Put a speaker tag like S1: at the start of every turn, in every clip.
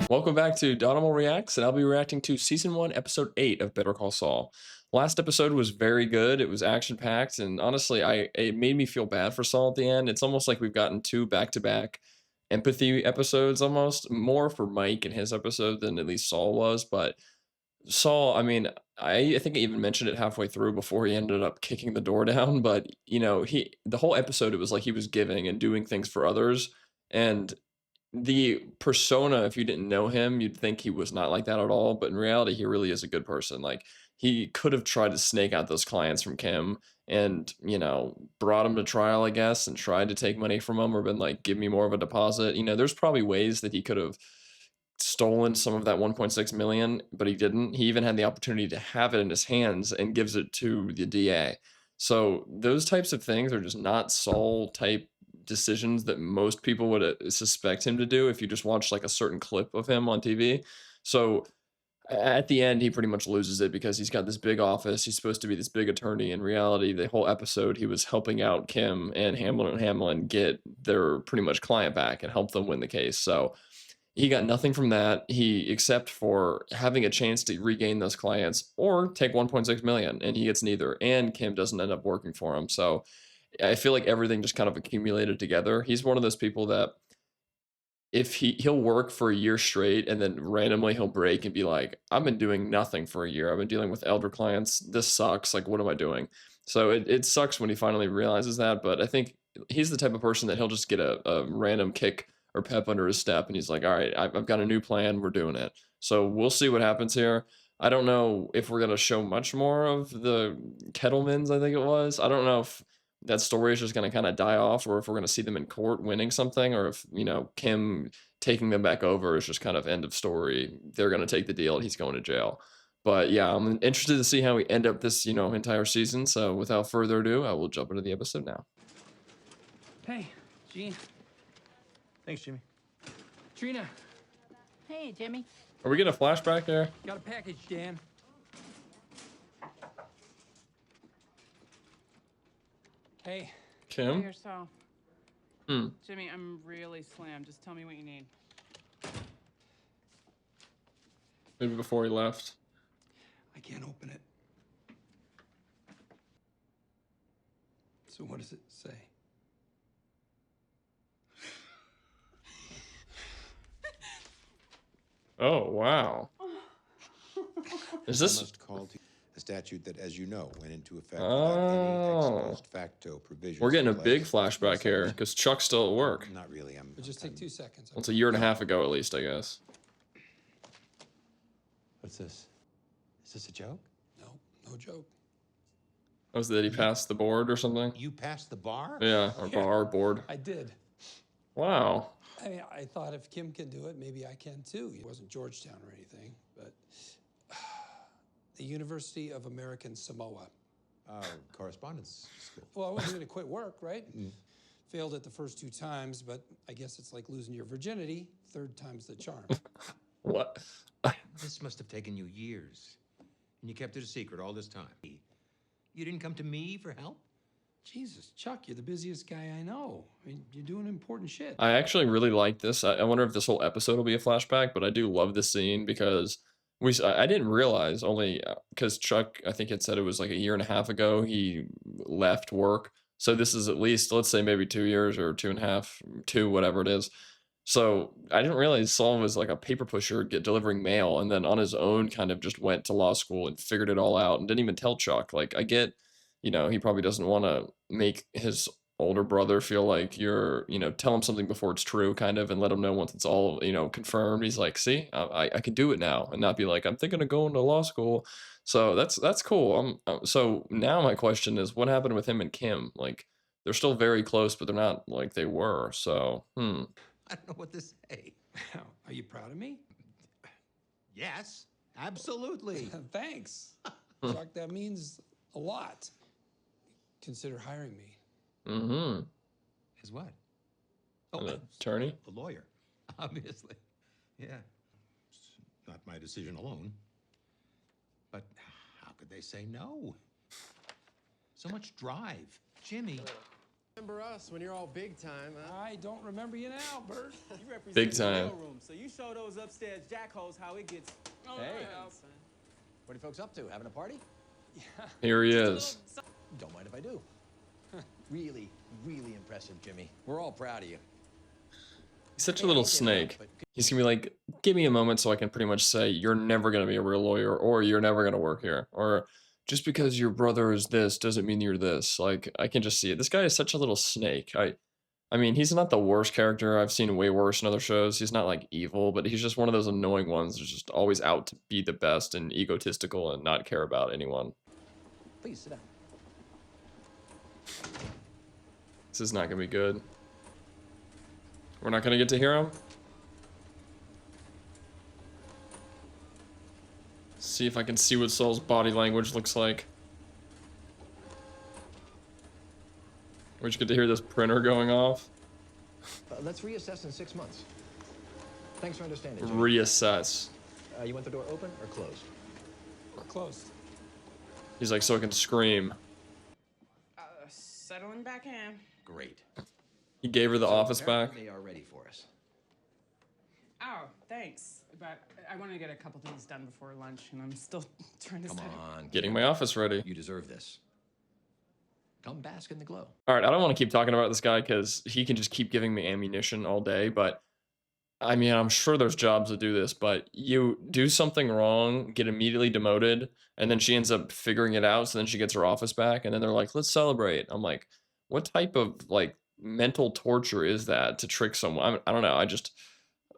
S1: Welcome back to Donimal Reacts, and I'll be reacting to Season 1, Episode 8 of Better Call Saul. Last episode was very good. It was action-packed, and honestly, it made me feel bad for Saul at the end. It's almost like we've gotten two back-to-back empathy episodes almost, more for Mike and his episode than at least Saul was, but Saul, I mean, I think I even mentioned it halfway through before he ended up kicking the door down, but, the whole episode, it was like he was giving and doing things for others, and the persona, if you didn't know him, you'd think he was not like that at all, but in reality, he really is a good person. Like, he could have tried to snake out those clients from Kim and, brought him to trial, I guess, and tried to take money from him or been like, give me more of a deposit. There's probably ways that he could have stolen some of that 1.6 million, but he didn't. He even had the opportunity to have it in his hands and gives it to the DA. So those types of things are just not Saul type decisions that most people would suspect him to do if you just watch like a certain clip of him on TV. So at the end, he pretty much loses it because he's got this big office. He's supposed to be this big attorney. In reality, the whole episode, he was helping out Kim and Hamlin get their pretty much client back and help them win the case. So he got nothing from that. Except for having a chance to regain those clients or take 1.6 million, and he gets neither. And Kim doesn't end up working for him. So I feel like everything just kind of accumulated together. He's one of those people that if he'll work for a year straight and then randomly he'll break and be like, I've been doing nothing for a year. I've been dealing with elder clients. This sucks. Like, what am I doing? So it sucks when he finally realizes that. But I think he's the type of person that he'll just get a random kick or pep under his step. And he's like, all right, I've got a new plan. We're doing it. So we'll see what happens here. I don't know if we're going to show much more of the Kettlemans, I think it was. I don't know if that story is just going to kind of die off or if we're going to see them in court winning something or if Kim taking them back over is just kind of end of story. They're going to take the deal and he's going to jail. But yeah, I'm interested to see how we end up this entire season. So without further ado, I will jump into the episode now.
S2: Hey, Gene.
S3: Thanks, Jimmy.
S2: Trina.
S4: Hey, Jimmy.
S1: Are we getting a flashback there?
S2: Got a package, Dan. Hey.
S1: Kim?
S4: Here, so. Jimmy, I'm really slammed. Just tell me what you need.
S1: Maybe before he left.
S2: I can't open it. So what does it say?
S1: Oh, wow. Is this...
S5: must call to a statute that, as you know, went into effect without any ex post facto provisions.
S1: We're getting a big flashback here because Chuck's still at work.
S5: Not really.
S2: It'll just take 2 seconds.
S1: Well, it's a year and a half ago, at least, I guess.
S5: What's this? Is this a joke?
S2: No, no joke.
S1: Oh, was that he passed the board or something?
S5: You passed the bar?
S1: Yeah, or bar board.
S2: I did.
S1: Wow.
S2: I mean, I thought if Kim can do it, maybe I can too. It wasn't Georgetown or anything, but the University of American Samoa.
S5: Correspondence school.
S2: Well, I wasn't going to quit work, right? Failed it the first 2 times, but I guess it's like losing your virginity. 3rd time's the charm.
S1: What?
S5: This must have taken you years. And you kept it a secret all this time. You didn't come to me for help?
S2: Jesus, Chuck, you're the busiest guy I know. I mean, you're doing important shit.
S1: I actually really like this. I wonder if this whole episode will be a flashback, but I do love this scene because I didn't realize only because Chuck, I think it said it was like a year and a half ago he left work. So this is at least, let's say maybe 2 years or 2.5, 2, whatever it is. So I didn't realize Saul was like a paper pusher delivering mail and then on his own kind of just went to law school and figured it all out and didn't even tell Chuck. Like I get, he probably doesn't want to make his older brother feel like you're, tell him something before it's true kind of and let him know once it's all, confirmed. He's like, see, I can do it now and not be like, I'm thinking of going to law school. So that's cool. So now my question is what happened with him and Kim? Like they're still very close, but they're not like they were. So,
S5: I don't know what to say.
S2: Are you proud of me?
S5: Yes, absolutely.
S2: Thanks. Chuck, that means a lot. Consider hiring me.
S1: mm-hmm.
S5: As what?
S1: An attorney?
S5: A lawyer, obviously. Yeah. It's not my decision alone. But how could they say no? So much drive. Jimmy,
S6: Remember us when you're all big time, huh?
S2: I don't remember you now, Bert.
S7: You represent
S1: Big
S7: the
S1: time.
S7: real room, so you show those upstairs jackholes how it gets.
S6: Hey. What are you folks up to? Having a party?
S1: Here he is.
S6: Don't mind if I do. Really, really impressive, Jimmy. We're all proud of you.
S1: He's such a little snake. He's gonna be like, give me a moment so I can pretty much say you're never gonna be a real lawyer, or you're never gonna work here, or just because your brother is this doesn't mean you're this. Like, I can just see it. This guy is such a little snake. I mean, he's not the worst character. I've seen way worse in other shows. He's not like evil, but he's just one of those annoying ones who's just always out to be the best and egotistical and not care about anyone.
S6: Please sit down.
S1: This is not gonna be good. We're not gonna get to hear him. See if I can see what Saul's body language looks like. We just get to hear this printer going off.
S6: Let's reassess in 6 months. Thanks for understanding, Jimmy.
S1: Reassess.
S6: You want the door open or closed?
S2: We're closed.
S1: He's like, so I can scream.
S4: Settling back in.
S6: Great.
S1: He gave her the office back.
S6: They are ready for us.
S4: Oh, thanks. But I want to get a couple things done before lunch, and I'm still trying to
S6: Come
S4: study.
S6: on.
S1: Getting my office ready.
S6: You deserve this. Come bask in the glow.
S1: All right, I don't want to keep talking about this guy because he can just keep giving me ammunition all day, but I mean, I'm sure there's jobs that do this, but you do something wrong, get immediately demoted, and then she ends up figuring it out, so then she gets her office back, and then they're like, let's celebrate. I'm like, what type of, like, mental torture is that to trick someone? I don't know,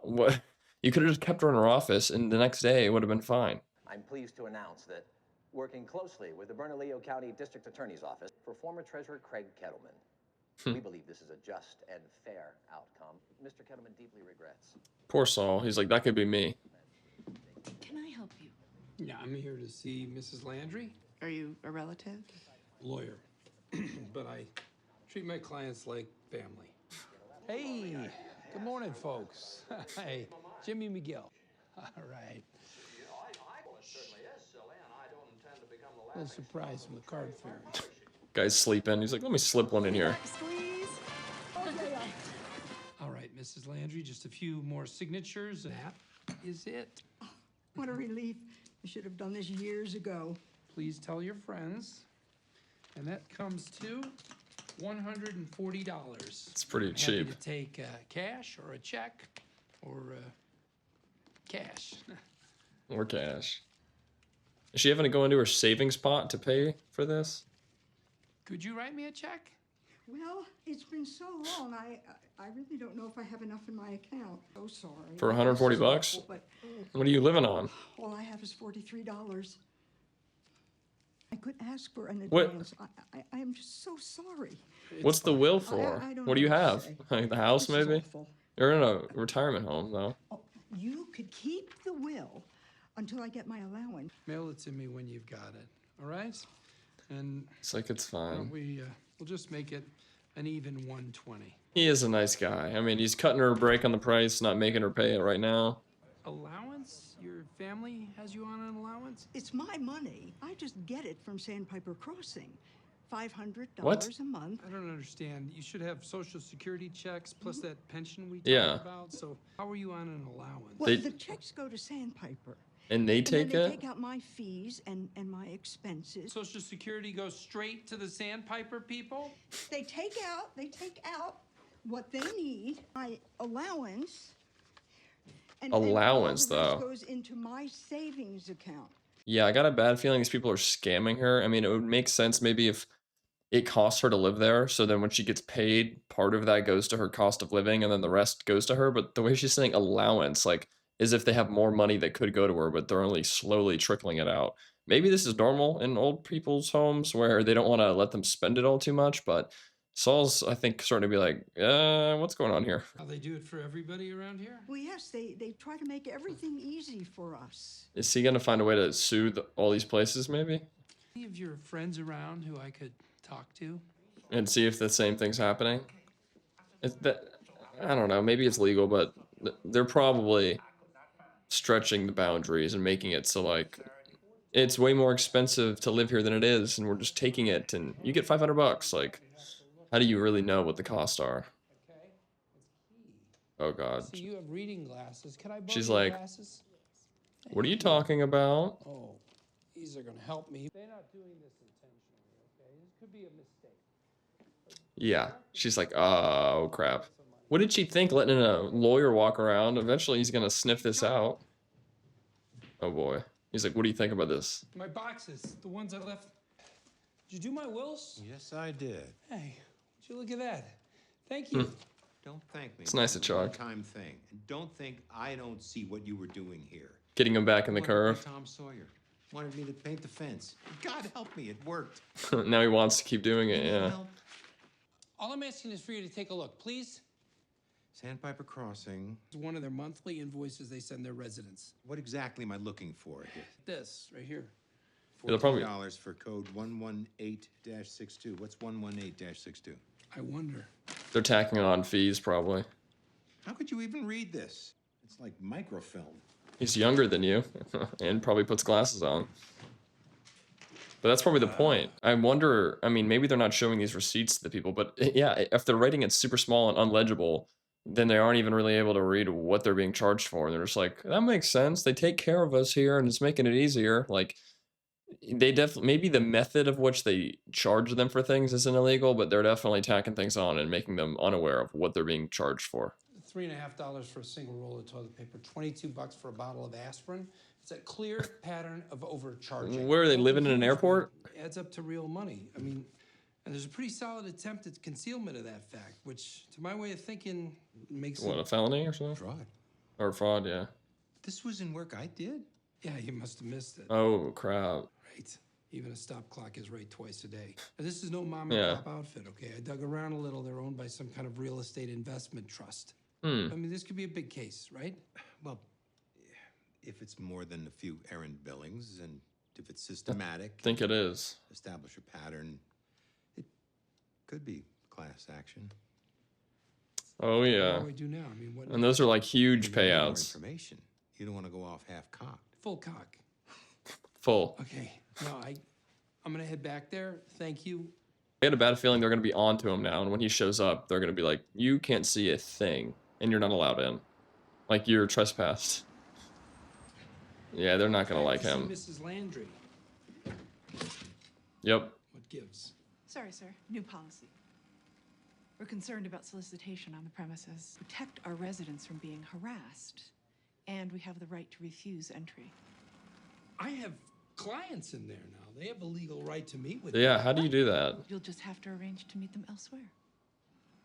S1: what? You could have just kept her in her office, and the next day it would have been fine.
S8: I'm pleased to announce that, working closely with the Bernalillo County District Attorney's Office for former Treasurer Craig Kettleman, we believe this is a just and fair outcome. Mr. Kettleman deeply regrets.
S1: Poor Saul. He's like, that could be me.
S9: Can I help you?
S2: Yeah, I'm here to see Mrs. Landry,
S9: Are you a relative?
S2: lawyer. But I treat my clients like family. Hey, good morning, folks. Hey, Jimmy McGill. All right. A little surprise from the card fairy.
S1: Guy's sleeping. He's like, let me slip one in here.
S9: Squeeze.
S2: All right, Mrs. Landry, just a few more signatures. That is it.
S10: What a relief. I should have done this years ago.
S2: Please tell your friends. And that comes to $140.
S1: It's pretty
S2: I'm
S1: cheap.
S2: happy to take cash or a check or cash.
S1: Or cash. Is she having to go into her savings pot to pay for this?
S2: Could you write me a check?
S10: Well, it's been so long, I really don't know if I have enough in my account. So sorry.
S1: For 140
S10: This is
S1: bucks?
S10: awful, but
S1: What are you living on?
S10: all I have is $43. I could ask for an
S1: What-
S10: advance. I am just so sorry.
S1: What's the will for?
S10: I don't
S1: What do you
S10: know what to
S1: have?
S10: say.
S1: Like the house,
S10: This is
S1: maybe?
S10: awful.
S1: You're in a retirement home, though.
S10: Oh, you could keep the will until I get my allowance.
S2: Mail it to me when you've got it, all right? And
S1: It's like, it's
S2: why don't
S1: fine.
S2: we'll just make it an even 120.
S1: He is a nice guy. I mean, he's cutting her a break on the price, not making her pay it right now.
S2: Allowance? Your family has you on an allowance?
S10: It's my money. I just get it from Sandpiper Crossing. $500
S1: What?
S10: a month.
S2: I don't understand. You should have Social Security checks plus that pension we talked
S1: Yeah.
S2: about. So how are you on an allowance?
S10: Well,
S1: They-
S10: the checks go to Sandpiper.
S1: And they
S10: And
S1: take
S10: then they
S1: it?
S10: take out my fees and my expenses.
S2: Social Security goes straight to the Sandpiper people?
S10: They take out what they need, my allowance. And
S1: Allowance,
S10: all the rest
S1: though.
S10: goes into my savings account.
S1: Yeah, I got a bad feeling these people are scamming her. I mean, it would make sense maybe if it costs her to live there, so then when she gets paid, part of that goes to her cost of living, and then the rest goes to her. But the way she's saying allowance, like, as if they have more money that could go to her, but they're only slowly trickling it out. Maybe this is normal in old people's homes where they don't want to let them spend it all too much, but Saul's, I think, starting to be like, what's going on here?
S2: How they do it for everybody around here?
S10: Well, yes, they try to make everything easy for us.
S1: Is he going to find a way to sue all these places, maybe?
S2: Any of your friends around who I could talk to?
S1: And see if the same thing's happening? I don't know, maybe it's legal, but they're probably stretching the boundaries and making it so, like, it's way more expensive to live here than it is, and we're just taking it, and you get $500, like, How do you really know what the costs are?
S2: Okay, it's key.
S1: Oh God.
S2: See, you have reading glasses. Can I borrow
S1: She's
S2: your
S1: like,
S2: glasses?
S1: what are you
S2: Thank
S1: talking about?
S2: Oh, these are gonna help me. They're not doing this intentionally, okay? This could be a mistake.
S1: Yeah. She's like, oh crap. What did she think letting a lawyer walk around? Eventually he's gonna sniff this out. Oh boy. He's like, what do you think about this?
S2: My boxes, the ones I left. Did you do my wills?
S5: Yes, I did.
S2: Hey, would you look at that? Thank you.
S5: Don't thank me.
S1: It's nice
S5: This
S1: to
S5: is a
S1: Chuck.
S5: one-time thing. And don't think I don't see what you were doing here.
S1: Getting him back in the
S5: You wanted to
S1: curve.
S5: play Tom Sawyer. Wanted me to paint the fence. God help me, it worked.
S1: Now he wants to keep doing it,
S5: You need
S1: yeah.
S5: help?
S2: All I'm asking is for you to take a look, please.
S5: Sandpiper Crossing.
S2: It's one of their monthly invoices they send their residents.
S5: What exactly am I looking for here?
S2: This, right here.
S1: It'll probably-
S5: $14 for code 118-62. What's 118-62?
S2: I wonder.
S1: They're tacking on fees probably.
S5: How could you even read this? It's like microfilm.
S1: He's younger than you and probably puts glasses on. But that's probably the point. I wonder, I mean, maybe they're not showing these receipts to the people, but yeah, if they're writing it super small and unlegible, then they aren't even really able to read what they're being charged for. And they're just like, that makes sense. They take care of us here and it's making it easier. Like, they definitely, maybe the method of which they charge them for things isn't illegal, but they're definitely tacking things on and making them unaware of what they're being charged for.
S2: $3.50 for a single roll of toilet paper, $22 for a bottle of aspirin. It's a clear pattern of overcharging.
S1: Where are they living in an airport?
S2: Adds up to real money. I mean, and there's a pretty solid attempt at concealment of that fact, which, to my way of thinking, makes
S1: What,
S2: it...
S1: a felony or something?
S5: Fraud.
S1: Or fraud, yeah.
S5: This was in work I did?
S2: Yeah, you must have missed it.
S1: Oh, crap.
S2: Right. Even a stop clock is right twice a day. Now, this is no mom and
S1: Yeah.
S2: pop outfit, okay? I dug around a little. They're owned by some kind of real estate investment trust.
S1: Hmm.
S2: I mean, this could be a big case, right?
S5: Well, if it's more than a few errand billings and if it's systematic,
S1: I think it is.
S5: establish a pattern, it could be class action.
S1: Oh,
S2: What
S1: yeah.
S2: do I do now? I mean, what?
S1: And those are like huge
S5: You need more
S1: payouts.
S5: information. You don't want to go off half-cocked.
S2: Full cock.
S1: Full.
S2: Okay. No, I'm gonna head back there. Thank you.
S1: I had a bad feeling they're going to be on to him now. And when he shows up, they're going to be like, you can't see a thing. And you're not allowed in. Like, you're trespassed. Yeah, they're not going to like him.
S2: Mrs. Landry.
S1: Yep.
S2: What gives?
S9: Sorry, sir. New policy. We're concerned about solicitation on the premises. Protect our residents from being harassed. And we have the right to refuse entry.
S2: I have clients in there now. They have a legal right to meet with
S1: Yeah, how do you do that?
S9: You'll just have to arrange to meet them elsewhere.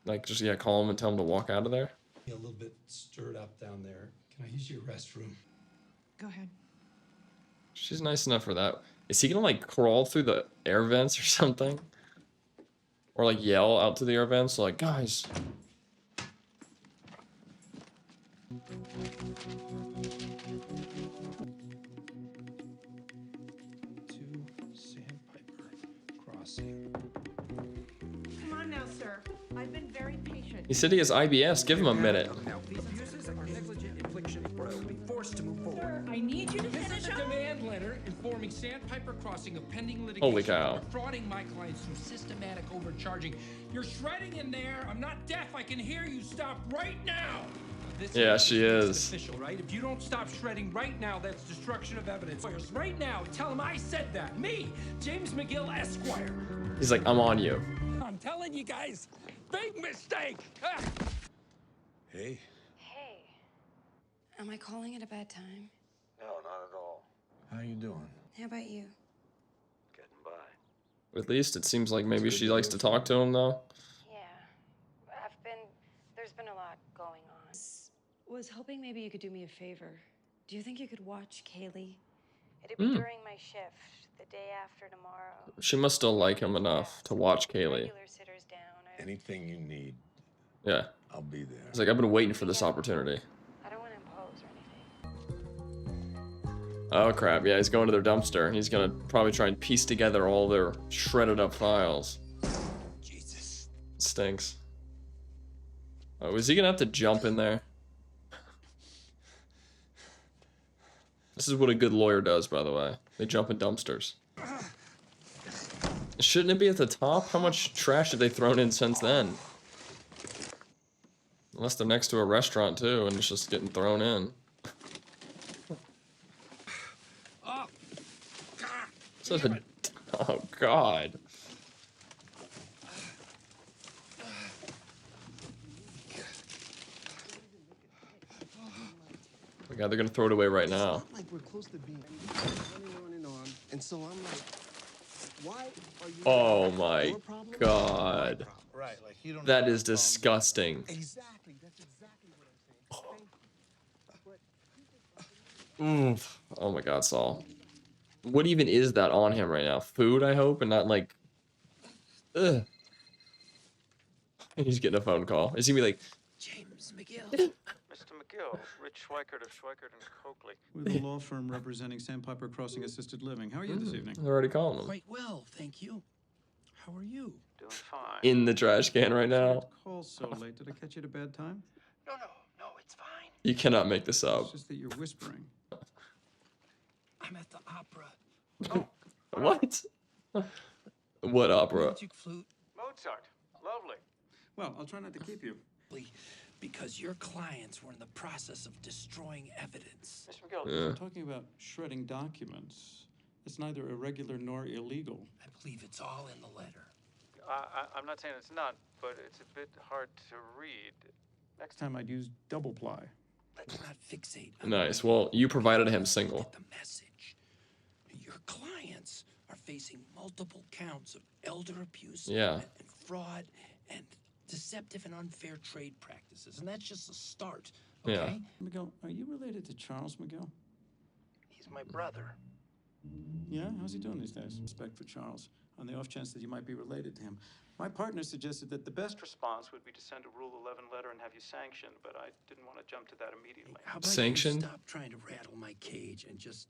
S1: Like, just, yeah, call him and tell him to walk out of there?
S2: me. A little bit stirred up down there. Can I use your restroom?
S9: Go ahead.
S1: She's nice enough for that. Is he going to, like, crawl through the air vents or something? Or, like, yell out to the air vents? Like, guys.
S2: To Sandpiper Crossing.
S11: Come on now, sir. I've been very patient.
S1: He said he has IBS. Give him a minute.
S12: Now, these abuses are negligent infliction or will be forced to move forward.
S11: I need you to
S2: This
S11: finish
S2: is a
S11: up.
S2: demand letter informing Sandpiper Crossing of pending litigation
S1: Holy cow.
S2: for defrauding my clients through systematic overcharging. You're shredding in there. I'm not deaf. I can hear you. Stop right now. This
S1: Yeah, she is.
S2: official, right? If you don't stop shredding right now, that's destruction of evidence. Lawyers, right now, tell him I said that. Me, James McGill, Esquire.
S1: He's like, I'm on you.
S2: I'm telling you guys, big mistake. Ah.
S5: Hey.
S11: Hey, am I calling at a bad time?
S12: No, not at all.
S3: How you doing?
S11: How about you?
S12: Getting by.
S1: At least it seems like maybe she likes to talk to him, though.
S11: Yeah, there's been a lot going on. Was hoping maybe you could do me a favor. Do you think you could watch Kaylee? It'd be during my shift, the day after tomorrow.
S1: She must still like him enough to watch Kaylee.
S11: Regular sitters down.
S3: Anything you need,
S1: Yeah.
S3: I'll be there.
S1: He's like, I've been waiting for this opportunity.
S11: I don't want to impose or anything.
S1: Oh, crap. Yeah, he's going to their dumpster. He's going to probably try and piece together all their shredded up files.
S2: Jesus.
S1: Stinks. Oh, is he going to have to jump in there? This is what a good lawyer does, by the way. They jump in dumpsters. Shouldn't it be at the top? How much trash have they thrown in since then? Unless they're next to a restaurant too, and it's just getting thrown in. Such a... Oh, God. Oh my God, they're gonna throw it away right now.
S13: Like we're close to being on and on, and so I'm like, why are you?
S1: Oh my God.
S3: Right, like you don't.
S1: That is disgusting.
S13: Exactly. That's exactly what I'm saying.
S1: Oof. Oh my God, Saul. What even is that on him right now? Food, I hope, and not like... Ugh. He's getting a phone call. Is he gonna be like...
S12: James McGill.
S14: Mr. McGill, Rich Schweikert of Schweikert and Coakley.
S15: We're the law firm representing Sandpiper Crossing Assisted Living. How are you this evening?
S1: They're already calling him.
S12: Quite well, thank you. How are you?
S14: Doing fine.
S1: In the trash can right now.
S15: Call so late. Did I catch you at a bad time?
S12: No, it's fine.
S1: You cannot make this up.
S15: It's just that you're whispering.
S12: I'm at the opera.
S1: What? What opera?
S12: Magic flute.
S14: Mozart. Lovely.
S15: Well, I'll try not to keep you.
S12: Because your clients were in the process of destroying evidence.
S14: Mr. McGill.
S1: Yeah.
S15: We're talking about shredding documents. It's neither irregular nor illegal.
S12: I believe it's all in the letter.
S14: I'm not saying it's not, but it's a bit hard to read.
S15: Next time I'd use double ply.
S12: Let's not fixate on
S1: Nice. Well, you provided him single.
S12: the message. Your clients are facing multiple counts of elder abuse
S1: Yeah.
S12: and fraud and deceptive and unfair trade practices. And that's just a start,
S1: Yeah.
S12: okay?
S15: Miguel, are you related to Charles Miguel?
S12: He's my brother.
S15: Yeah? How's he doing these days? Respect for Charles. On the off chance that you might be related to him. My partner suggested that the best
S14: Response would be to send a Rule 11 letter and have you sanctioned, but I didn't want to jump to that immediately.
S12: How about
S1: Sanctioned?
S12: you stop trying to rattle my cage and just,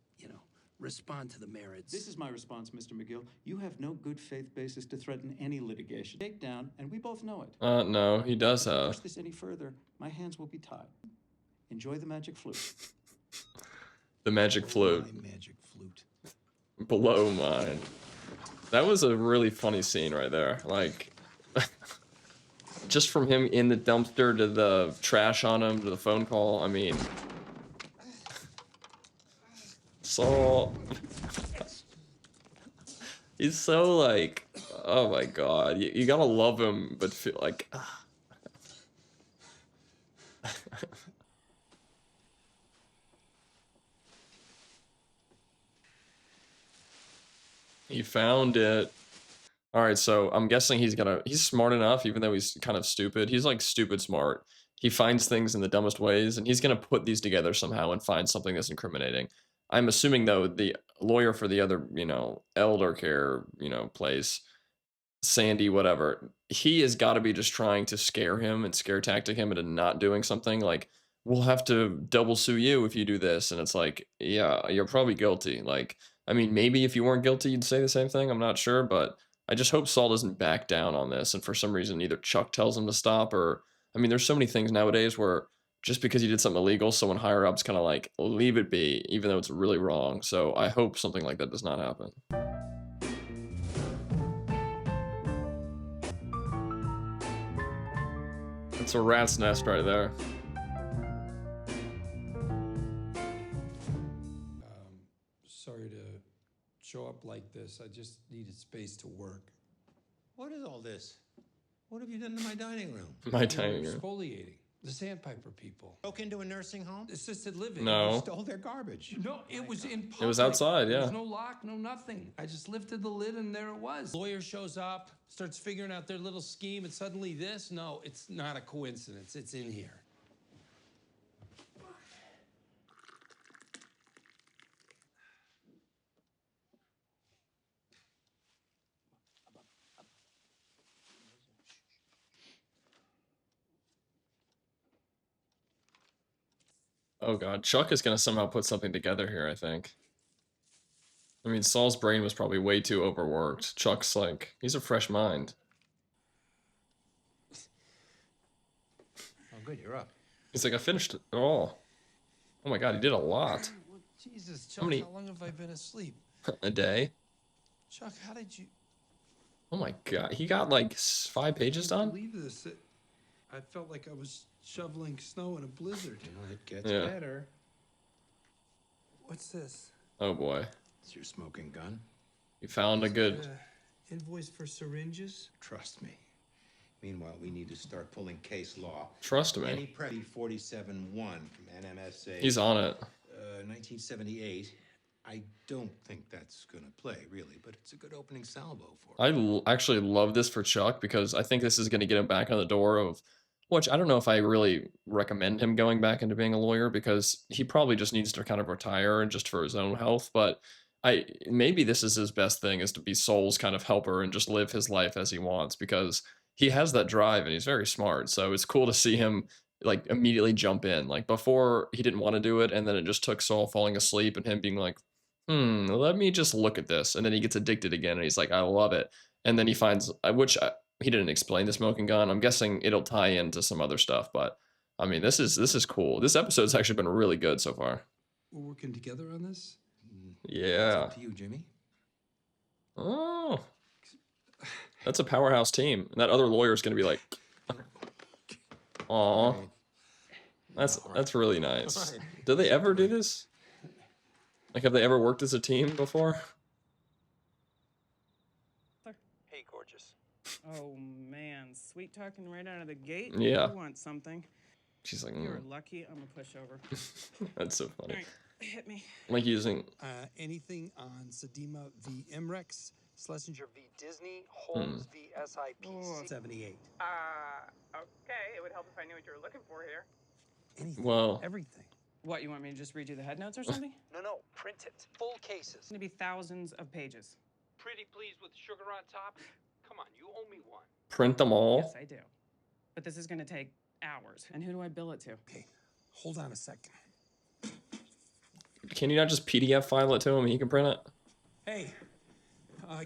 S12: respond to the merits?
S15: This is my response, Mr. McGill. You have no good faith basis to threaten any litigation. Take down, and we both know it.
S1: No, he does
S15: If you
S1: have.
S15: push this any further, my hands will be tied. Enjoy the magic flute.
S1: The magic flute.
S12: My magic flute.
S1: Blow mine. That was a really funny scene right there. Like, just from him in the dumpster to the trash on him to the phone call. I mean, Saul. He's so like, oh my God. You gotta love him, but feel like. He found it. All right, so I'm guessing he's smart enough, even though he's kind of stupid. He's like stupid smart. He finds things in the dumbest ways, and he's gonna put these together somehow and find something that's incriminating. I'm assuming though the lawyer for the other, elder care, place, Sandy, whatever, he has got to be just trying to scare him and scare tactic him into not doing something. Like, we'll have to double sue you if you do this, and it's like, yeah, you're probably guilty. Like, I mean, maybe if you weren't guilty, you'd say the same thing. I'm not sure, but I just hope Saul doesn't back down on this. And for some reason, either Chuck tells him to stop, or, I mean, there's so many things nowadays where just because you did something illegal, someone higher up's kind of like, leave it be, even though it's really wrong. So I hope something like that does not happen. It's a rat's nest right there.
S2: Sorry to show up like this. I just needed space to work.
S5: What is all this? What have you done to my dining room?
S1: My dining room.
S2: Exfoliating. The Sandpiper people.
S5: Broke into a nursing home?
S2: Assisted living.
S1: No.
S5: Stole their garbage.
S2: No, it was in public.
S1: It was outside, yeah.
S2: There's no lock, no nothing. I just lifted the lid and there it was. Lawyer shows up, starts figuring out their little scheme, and suddenly this? No, it's not a coincidence. It's in here.
S1: Oh God, Chuck is gonna somehow put something together here, I think. I mean, Saul's brain was probably way too overworked. Chuck's like, he's a fresh mind.
S5: Oh, good, you're up.
S1: He's like, I finished it all. Oh my God, he did a lot.
S2: Well, Jesus, Chuck,
S1: many-
S2: how long have I been asleep?
S1: A day?
S2: Chuck, how did you...
S1: Oh my god, he got like 5 pages
S2: I can't
S1: done?
S2: believe this. I felt like I was shoveling snow in a blizzard.
S5: Well, it gets
S1: Yeah.
S5: better.
S2: What's this?
S1: Oh boy.
S5: It's your smoking gun.
S1: You found a good...
S2: Invoice for syringes?
S5: Trust me. Meanwhile, we need to start pulling case law.
S1: Trust me.
S5: Any 47-1 from NMSA.
S1: He's on it.
S5: 1978. I don't think that's gonna play, really, but it's a good opening salvo for
S1: I actually love this for Chuck because I think this is going to get him back on the door of, which I don't know if I really recommend him going back into being a lawyer because he probably just needs to kind of retire and just for his own health. But maybe this is his best thing is to be Saul's kind of helper and just live his life as he wants because he has that drive and he's very smart. So it's cool to see him like immediately jump in. Like before he didn't want to do it and then it just took Saul falling asleep and him being like, let me just look at this. And then he gets addicted again and he's like, I love it. And then he finds, he didn't explain the smoking gun. I'm guessing it'll tie into some other stuff, but I mean, this is cool. This episode's actually been really good so far.
S2: We're working together on this?
S1: Yeah.
S5: It's up to you, Jimmy.
S1: Oh, that's a powerhouse team. And that other lawyer is going to be like, aw, that's really nice. Do they ever do this? Like, have they ever worked as a team before?
S14: Hey, gorgeous.
S4: Oh man, sweet talking right out of the gate.
S1: Yeah.
S4: You want something?
S1: She's like,
S4: You're lucky. I'm a pushover.
S1: That's so funny.
S4: All right, hit me.
S1: Like using.
S2: Anything on Sedema v. Emrex, Schlesinger v. Disney, Holmes v. SIPC, 78.
S4: Okay. It would help if I knew what you were looking for here.
S2: Anything.
S1: Well.
S2: Everything.
S4: What, you want me to just read you the head notes or something?
S7: No, print it. Full cases.
S4: It's gonna be thousands of pages.
S7: Pretty pleased with sugar on top? Come on, you owe me one.
S1: Print them all?
S4: Yes, I do. But this is gonna take hours. And who do I bill it to?
S2: Okay, hold on a second.
S1: Can you not just PDF file it to him and he can print it?
S2: Hey,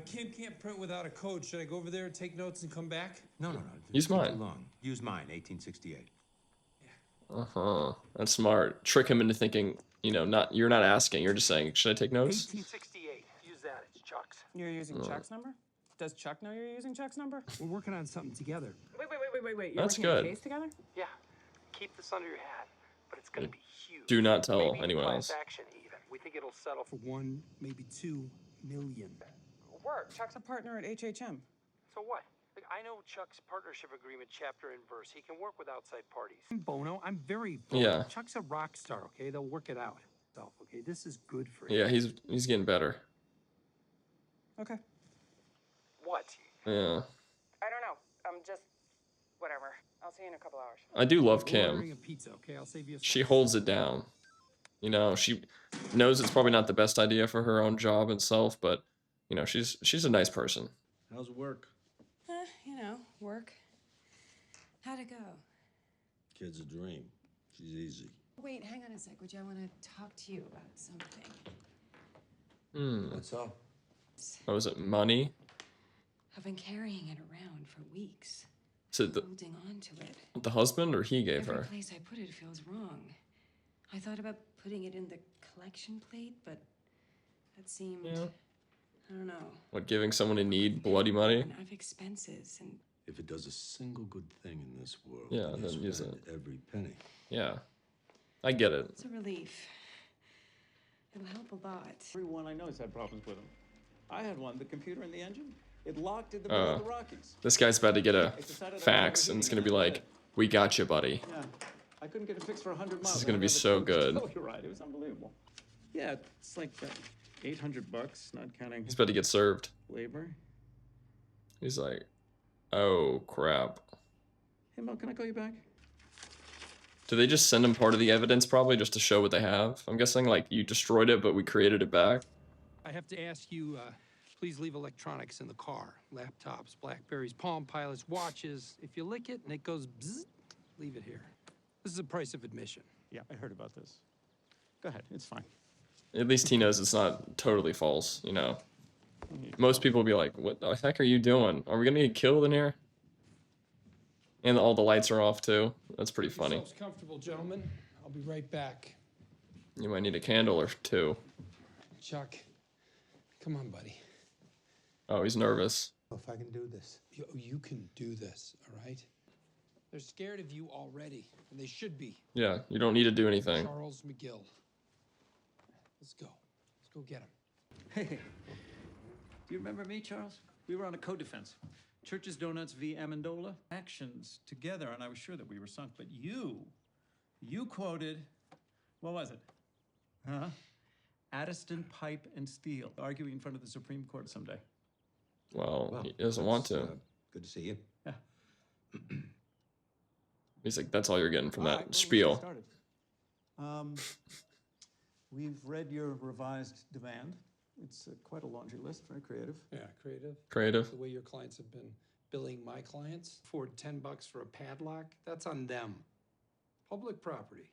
S2: Kim can't print without a code. Should I go over there and take notes and come back?
S5: No.
S1: Use mine.
S5: Too long. Use mine, 1868.
S1: That's smart. Trick him into thinking, you're not asking. You're just saying, should I take notes?
S7: 1868. Use that. It's Chuck's.
S4: You're using Chuck's number? Does Chuck know you're using Chuck's number?
S2: We're working on something together.
S4: Wait.
S1: That's
S4: You're working
S1: good.
S4: a case together?
S7: Yeah. Keep this under your hat, but it's gonna be huge.
S1: Do not tell
S7: Maybe
S1: anyone
S7: class
S1: else.
S7: action even. We think it'll settle
S2: For 1, maybe 2 million.
S4: Work. Chuck's a partner at HHM.
S7: So what? Like, I know Chuck's partnership agreement chapter and verse. He can work with outside parties.
S2: Bono, I'm very Bono.
S1: Yeah.
S2: Chuck's a rock star, okay? They'll work it out. Okay, this is good for you.
S1: Yeah, he's getting better.
S4: Okay.
S7: What?
S1: Yeah.
S4: I don't know. Just whatever. I'll see you in a couple hours.
S1: I do love
S2: We're ordering
S1: Kim.
S2: a pizza, okay? I'll save you a
S1: She holds it down. She knows it's probably not the best idea for her own job and self, but she's a nice person.
S3: How's work?
S11: Work. How'd it go?
S3: Kid's a dream. She's easy.
S11: Wait, hang on a sec. Would you? I want to talk to you about something.
S3: What's up?
S1: What was it? Money?
S11: I've been carrying it around for weeks.
S1: Is it
S11: Holding on to it.
S1: the husband or he gave
S11: Every
S1: her?
S11: place I put it feels wrong. I thought about putting it in the collection plate, but that seemed... I don't know.
S1: What, giving someone in need bloody money?
S11: I have expenses and...
S3: If it does a single good thing in this world,
S1: Yeah,
S3: you
S1: then use
S3: spend
S1: it.
S3: every penny.
S1: Yeah. I get it.
S11: It's a relief. It'll help a lot.
S15: Everyone I know has had problems with them. I had one, the computer in the engine. It locked in the middle of the Rockies.
S1: This guy's about to get a fax, and it's going to be like, we got you, buddy.
S15: Yeah, I couldn't get it fixed for 100 miles.
S1: This is going to be so good.
S15: Oh, you're right. It was unbelievable. Yeah, it's like $800, not counting
S1: He's about to get served.
S15: labor.
S1: He's like, oh, crap.
S15: Hey, Mel, can I call you back?
S1: Do they just send him part of the evidence, probably, just to show what they have? I'm guessing, like, you destroyed it, but we created it back.
S2: I have to ask you, please leave electronics in the car. Laptops, Blackberries, Palm Pilots, watches. If you lick it and it goes bzzz, leave it here. This is the price of admission.
S15: Yeah, I heard about this. Go ahead, it's fine.
S1: At least he knows it's not totally false, Most people will be like, what the heck are you doing? Are we going to get killed in here? And all the lights are off, too. That's pretty funny.
S2: Yourselves comfortable, gentlemen. I'll be right back.
S1: You might need a candle or two.
S2: Chuck, come on, buddy.
S1: Oh, he's nervous.
S2: If I can do this. You can do this, all right? They're scared of you already, and they should be.
S1: Yeah, you don't need to do anything.
S2: Charles McGill. Let's go. Let's go get him.
S15: Hey, do you remember me, Charles? We were on a co-defense. Church's Donuts v. Amendola. Actions together, and I was sure that we were sunk. But you quoted, what was it? Huh? Addiston Pipe and Steel, arguing in front of the Supreme Court someday.
S1: Well, he doesn't want to.
S5: Good to see you.
S15: Yeah.
S1: He's like, that's all you're getting from
S15: All
S1: that
S15: right, well,
S1: spiel.
S15: let's get started. We've read your revised demand. It's quite a laundry list, very creative.
S2: Yeah, creative.
S1: Creative.
S2: The way your clients have been billing my clients for $10 for a padlock, that's on them. Public property.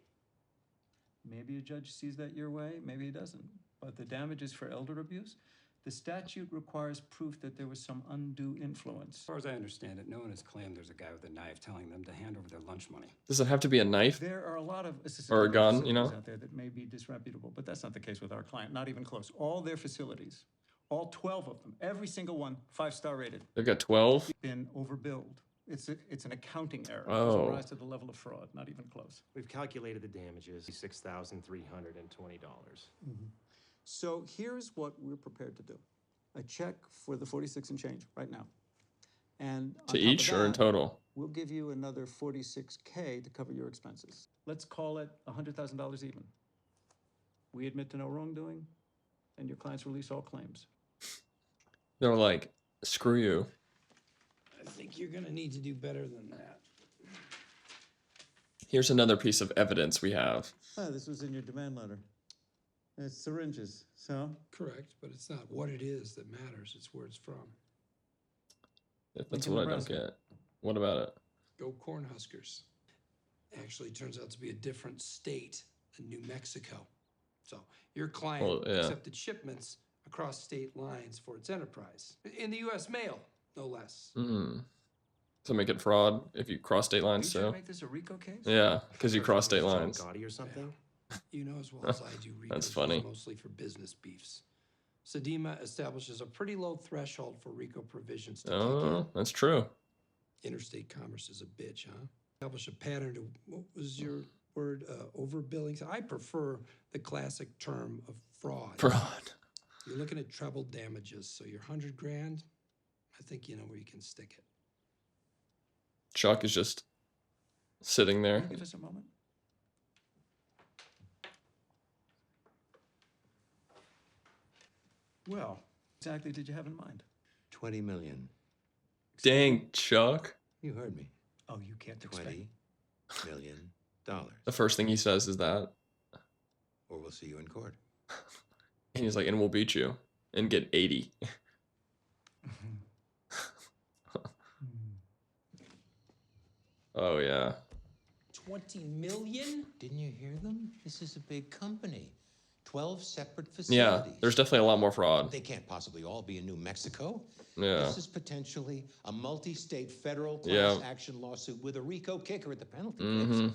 S15: Maybe a judge sees that your way, maybe he doesn't. But the damages for elder abuse, the statute requires proof that there was some undue influence.
S16: As far as I understand it, no one has claimed there's a guy with a knife telling them to hand over their lunch money.
S1: Does it have to be a knife?
S15: There are a lot of
S1: or a gun, you know?
S15: out there that may be disreputable, but that's not the case with our client, not even close. All their facilities, all 12 of them, every single one, 5-star rated.
S1: They've got 12?
S15: Been overbilled. It's an accounting error. It
S1: Oh.
S15: doesn't rise to the level of fraud, not even close.
S17: We've calculated the damages, $6,320.
S15: So here's what we're prepared to do. A check for the 46 and change right now. And on
S1: To
S15: top of
S1: each or in
S15: that,
S1: total?
S15: we'll give you another $46K to cover your expenses. Let's call it $100,000 even. We admit to no wrongdoing, and your clients release all claims.
S1: They're like, screw you.
S2: I think you're gonna need to do better than that.
S1: Here's another piece of evidence we have.
S15: Ah, this was in your demand letter. It's syringes, so?
S2: Correct, but it's not what it is that matters, it's where it's from.
S1: That's
S15: Lincoln,
S1: what I don't
S15: Nebraska.
S1: get. What about it?
S2: Go Cornhuskers. Actually, turns out to be a different state than New Mexico. So your client
S1: Well, yeah.
S2: accepted shipments across state lines for its enterprise. In the U.S. mail, no less.
S1: So make it fraud if you cross state lines
S15: You trying
S1: too?
S15: to make this a Rico case?
S1: Yeah, because you cross state
S17: John
S1: lines.
S17: Gotti or something?
S2: You know as well as I do, Rico
S1: That's funny.
S2: mostly for business beefs. Sedema establishes a pretty low threshold for Rico provisions to kick in.
S1: Oh, that's true.
S2: Interstate commerce is a bitch, huh? Establish a pattern to, what was your word, overbilling? I prefer the classic term of fraud.
S1: Fraud.
S2: You're looking at treble damages, so your 100 grand, I think you know where you can stick it.
S1: Chuck is just sitting there.
S15: Can you give us a moment? Well, exactly did you have in mind?
S5: 20 million.
S1: Dang, Chuck.
S5: You heard me.
S15: Oh, you can't expect.
S5: $20 million.
S1: The first thing he says is that.
S5: Or we'll see you in court.
S1: And he's like, and we'll beat you and get 80. Oh, yeah.
S5: 20 million? Didn't you hear them? This is a big company. 12 separate
S1: Yeah,
S5: facilities.
S1: there's definitely a lot more fraud.
S5: They can't possibly all be in New Mexico.
S1: Yeah.
S5: This is potentially a multi-state federal class
S1: Yeah.
S5: action lawsuit with a Rico kicker at the penalty
S1: Mhm.
S5: phase.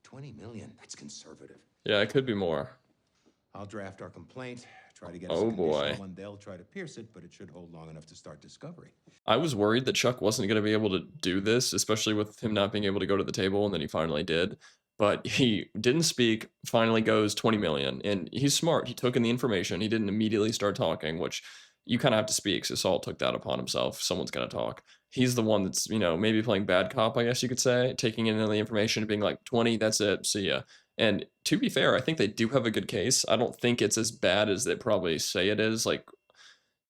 S5: 20 million, that's conservative.
S1: Yeah, it could be more.
S5: I'll draft our complaint, try to get
S1: Oh,
S5: us a conditional
S1: boy.
S5: one. They'll try to pierce it, but it should hold long enough to start discovery.
S1: I was worried that Chuck wasn't going to be able to do this, especially with him not being able to go to the table, and then he finally did. But he didn't speak, finally goes 20 million. And he's smart. He took in the information. He didn't immediately start talking, which you kind of have to speak. So Saul took that upon himself. Someone's got to talk. He's the one that's, maybe playing bad cop, I guess you could say, taking in the information and being like, 20, that's it, see ya. And to be fair, I think they do have a good case. I don't think it's as bad as they probably say it is. Like,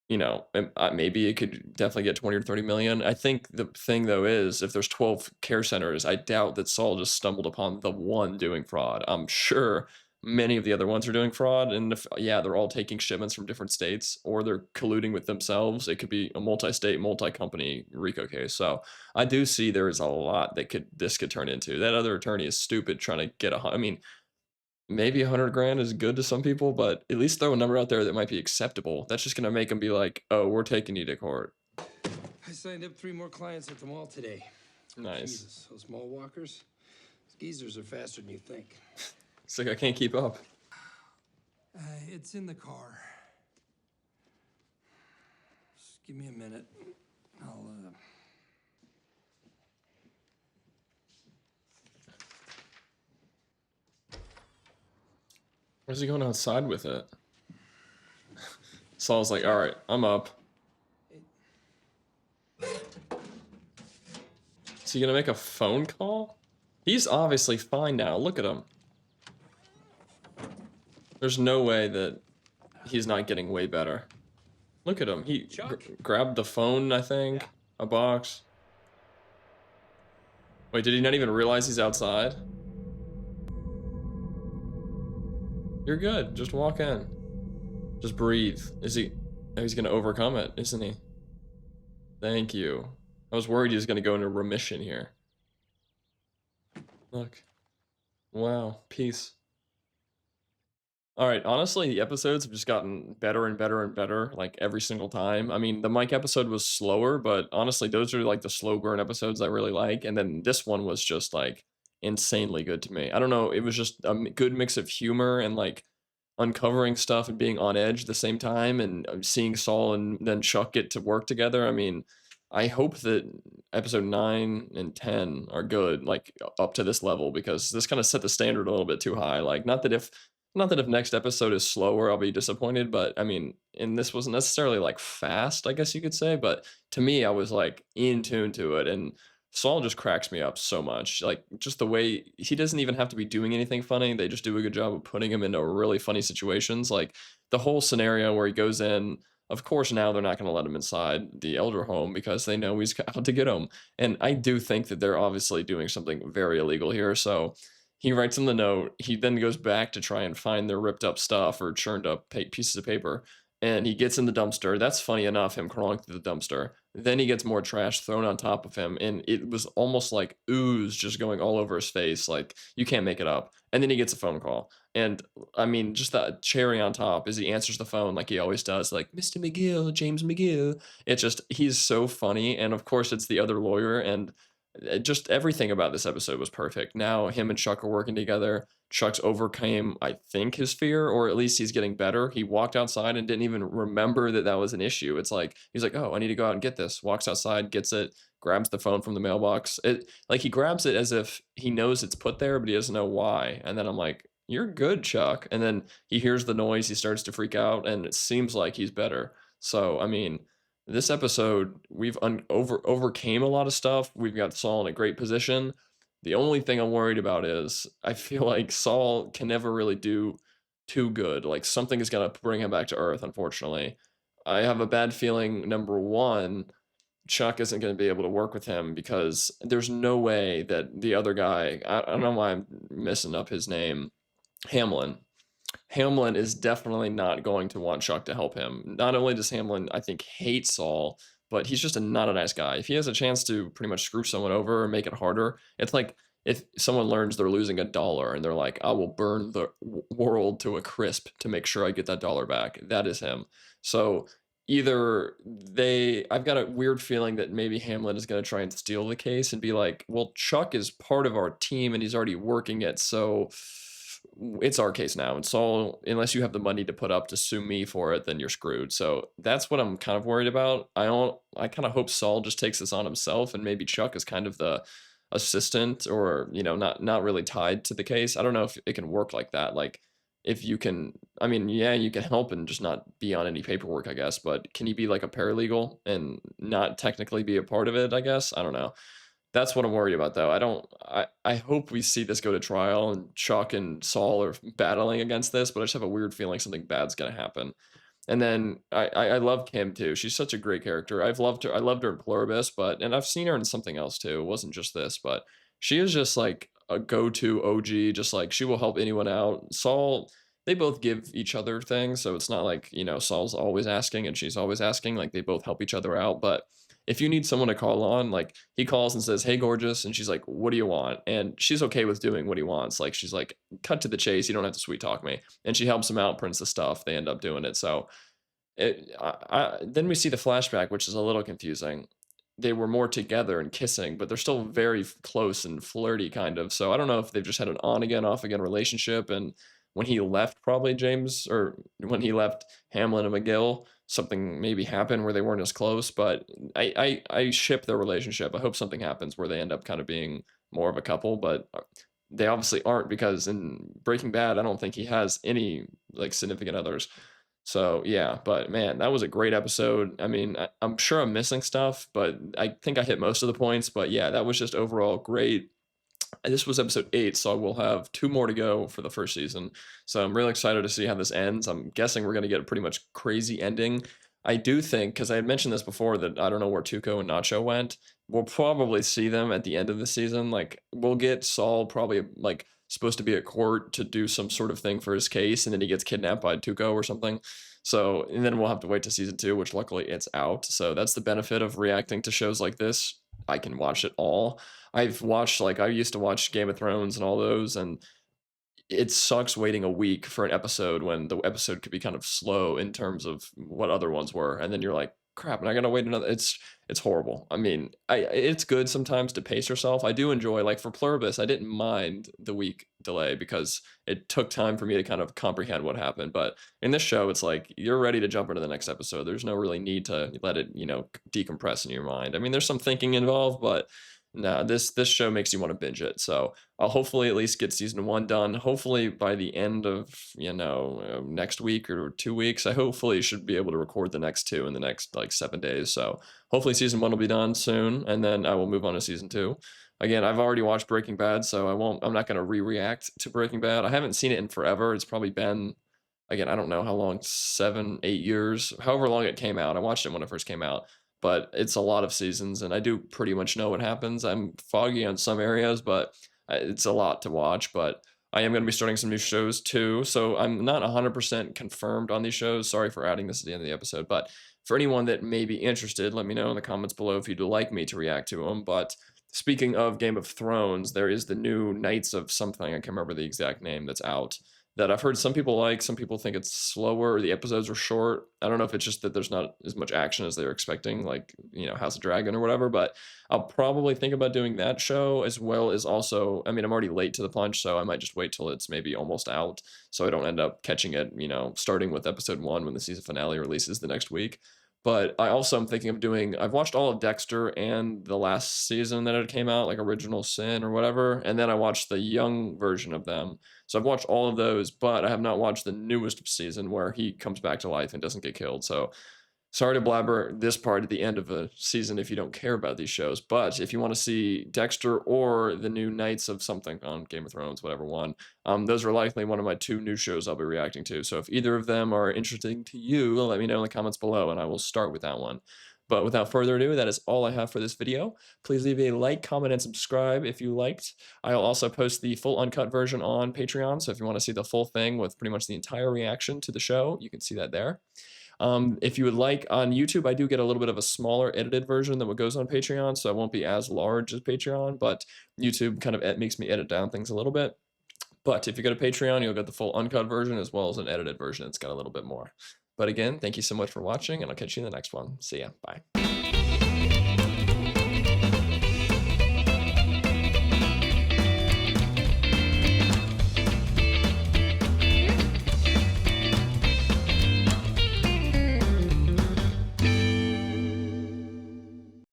S1: maybe it could definitely get 20 or 30 million. I think the thing, though, is if there's 12 care centers, I doubt that Saul just stumbled upon the one doing fraud. I'm sure many of the other ones are doing fraud. And they're all taking shipments from different states, or they're colluding with themselves. It could be a multi-state, multi-company Rico case. So I do see there is a lot that this could turn into. That other attorney is stupid trying to get maybe 100 grand is good to some people, but at least throw a number out there that might be acceptable. That's just going to make them be like, oh, we're taking you to court.
S2: I signed up 3 more clients at the mall today.
S1: Nice.
S2: Jesus, those mall walkers, those geezers are faster than you think.
S1: It's like, I can't keep up.
S2: It's in the car. Just give me a minute.
S1: Where's he going outside with it? Saul's like, all right, I'm up. Is he gonna make a phone call? He's obviously fine now. Look at him. There's no way that he's not getting way better. Look at him. He grabbed the phone, I think. A box. Wait, did he not even realize he's outside? You're good. Just walk in. Just breathe. Is he... Oh, he's gonna overcome it, isn't he? Thank you. I was worried he was gonna go into remission here. Look. Wow. Peace. Alright, honestly, the episodes have just gotten better and better and better, like, every single time. I mean, the Mike episode was slower, but honestly, those are, like, the slow burn episodes I really like, and then this one was just, like, insanely good to me. I don't know, it was just a good mix of humor and, like, uncovering stuff and being on edge at the same time, and seeing Saul and then Chuck get to work together. I mean, I hope that episode 9 and 10 are good, like, up to this level, because this kind of set the standard a little bit too high. Like, not that if next episode is slower, I'll be disappointed, but I mean, and this wasn't necessarily like fast, I guess you could say, but to me, I was like in tune to it, and Saul just cracks me up so much. Like, just the way he doesn't even have to be doing anything funny, they just do a good job of putting him into really funny situations. Like, the whole scenario where he goes in, of course, now they're not going to let him inside the elder home because they know he's out to get him. And I do think that they're obviously doing something very illegal here, so he writes in the note. He then goes back to try and find their ripped up stuff or churned up pieces of paper. And he gets in the dumpster. That's funny enough, him crawling through the dumpster. Then he gets more trash thrown on top of him. And it was almost like ooze just going all over his face. Like, you can't make it up. And then he gets a phone call. And I mean, just that cherry on top is he answers the phone like he always does, like, Mr. McGill, James McGill. It's just, he's so funny. And of course, it's the other lawyer. And just everything about this episode was perfect. Now him and Chuck are working together. Chuck's overcame, I think, his fear, or at least he's getting better. He walked outside and didn't even remember that that was an issue. It's like, he's like, oh, I need to go out and get this. Walks outside, gets it, grabs the phone from the mailbox. Like, he grabs it as if he knows it's put there, but he doesn't know why. And then I'm like, you're good, Chuck. And then he hears the noise, he starts to freak out, and it seems like he's better. So, I mean, this episode, we've overcame a lot of stuff. We've got Saul in a great position. The only thing I'm worried about is I feel like Saul can never really do too good. Like, something is gonna bring him back to earth, unfortunately. I have a bad feeling, number one, Chuck isn't gonna be able to work with him because there's no way that the other guy, I don't know why I'm messing up his name, Hamlin. Hamlin is definitely not going to want Chuck to help him. Not only does Hamlin, I think, hate Saul, but he's just not a nice guy. If he has a chance to pretty much screw someone over or make it harder, it's like if someone learns they're losing $1 and they're like, I will burn the world to a crisp to make sure I get that dollar back. That is him. So either I've got a weird feeling that maybe Hamlin is going to try and steal the case and be like, well, Chuck is part of our team and he's already working it, so it's our case now. And Saul, unless you have the money to put up to sue me for it, then you're screwed. So that's what I'm kind of worried about. I kind of hope Saul just takes this on himself, and maybe Chuck is kind of the assistant, or, you know, not really tied to the case. I don't know if it can work like that. Like, if you can, I mean, yeah, you can help and just not be on any paperwork, I guess, but can you be like a paralegal and not technically be a part of it, I guess? I don't know. That's what I'm worried about, though. I hope we see this go to trial and Chuck and Saul are battling against this, but I just have a weird feeling something bad's gonna happen. And then I love Kim too. She's such a great character. I've loved her. I loved her in Pluribus, and I've seen her in something else too. It wasn't just this, but she is just like a go-to OG. Just like, she will help anyone out. Saul, they both give each other things, so it's not like, you know, Saul's always asking and she's always asking. Like, they both help each other out. But if you need someone to call on, like, he calls and says, hey, gorgeous, and she's like, what do you want? And she's okay with doing what he wants. Like, she's like, cut to the chase, you don't have to sweet talk me. And she helps him out, prints the stuff, they end up doing it. So then we see the flashback, which is a little confusing. They were more together and kissing, but they're still very close and flirty, kind of. So I don't know if they've just had an on again, off again relationship. And when he left, probably James, or when he left Hamlin and McGill, something maybe happened where they weren't as close. But I ship their relationship. I hope something happens where they end up kind of being more of a couple. But they obviously aren't, because in Breaking Bad, I don't think he has any like significant others. So yeah, but man, that was a great episode. I mean, I'm sure I'm missing stuff, but I think I hit most of the points. But yeah, that was just overall great. And this was episode 8, so we'll have 2 more to go for the first season. So I'm really excited to see how this ends. I'm guessing we're going to get a pretty much crazy ending. I do think, because I had mentioned this before, that I don't know where Tuco and Nacho went. We'll probably see them at the end of the season. Like, we'll get Saul probably like supposed to be at court to do some sort of thing for his case, and then he gets kidnapped by Tuco or something. So, and then we'll have to wait to season 2, which luckily it's out. So that's the benefit of reacting to shows like this. I can watch it all. I've watched, like, I used to watch Game of Thrones and all those, and it sucks waiting a week for an episode when the episode could be kind of slow in terms of what other ones were, and then you're like, crap, and I gotta wait another. It's horrible. I mean, it's good sometimes to pace yourself. I do enjoy, like for Pluribus, I didn't mind the week delay because it took time for me to kind of comprehend what happened. But in this show, it's like you're ready to jump into the next episode. There's no really need to let it, decompress in your mind. I mean, there's some thinking involved, but no, this show makes you want to binge it. So I'll hopefully at least get season 1 done. Hopefully by the end of next week or 2 weeks. I hopefully should be able to record the next 2 in the next like 7 days. So hopefully season 1 will be done soon, and then I will move on to season 2. Again, I've already watched Breaking Bad, so I'm not going to re-react to Breaking Bad. I haven't seen it in forever. It's probably been, again, I don't know how long, 7, 8 years, however long it came out. I watched it when it first came out, but it's a lot of seasons, and I do pretty much know what happens. I'm foggy on some areas, but it's a lot to watch. But I am going to be starting some new shows too, so I'm not 100% confirmed on these shows. Sorry for adding this at the end of the episode, but for anyone that may be interested, let me know in the comments below if you'd like me to react to them. But speaking of Game of Thrones, there is the new Knights of something, I can't remember the exact name, that's out, that I've heard some people like. Some people think it's slower, or the episodes are short. I don't know if it's just that there's not as much action as they were expecting, like, House of Dragon or whatever, but I'll probably think about doing that show, as well as also, I mean, I'm already late to the punch, so I might just wait till it's maybe almost out, so I don't end up catching it, starting with episode 1 when the season finale releases the next week. But I also am thinking of doing, I've watched all of Dexter and the last season that it came out, like Original Sin or whatever, and then I watched the young version of them. So I've watched all of those, but I have not watched the newest season where he comes back to life and doesn't get killed. So sorry to blabber this part at the end of a season if you don't care about these shows, but if you want to see Dexter or the new Knights of something on Game of Thrones, whatever one, those are likely one of my 2 new shows I'll be reacting to. So if either of them are interesting to you, let me know in the comments below, and I will start with that one. But without further ado, that is all I have for this video. Please leave a like, comment, and subscribe if you liked. I'll also post the full uncut version on Patreon, so if you want to see the full thing with pretty much the entire reaction to the show, you can see that there. If you would like, on YouTube, I do get a little bit of a smaller edited version than what goes on Patreon, so it won't be as large as Patreon, but YouTube kind of makes me edit down things a little bit. But if you go to Patreon, you'll get the full uncut version as well as an edited version. It's got a little bit more. But again, thank you so much for watching, and I'll catch you in the next one. See ya. Bye.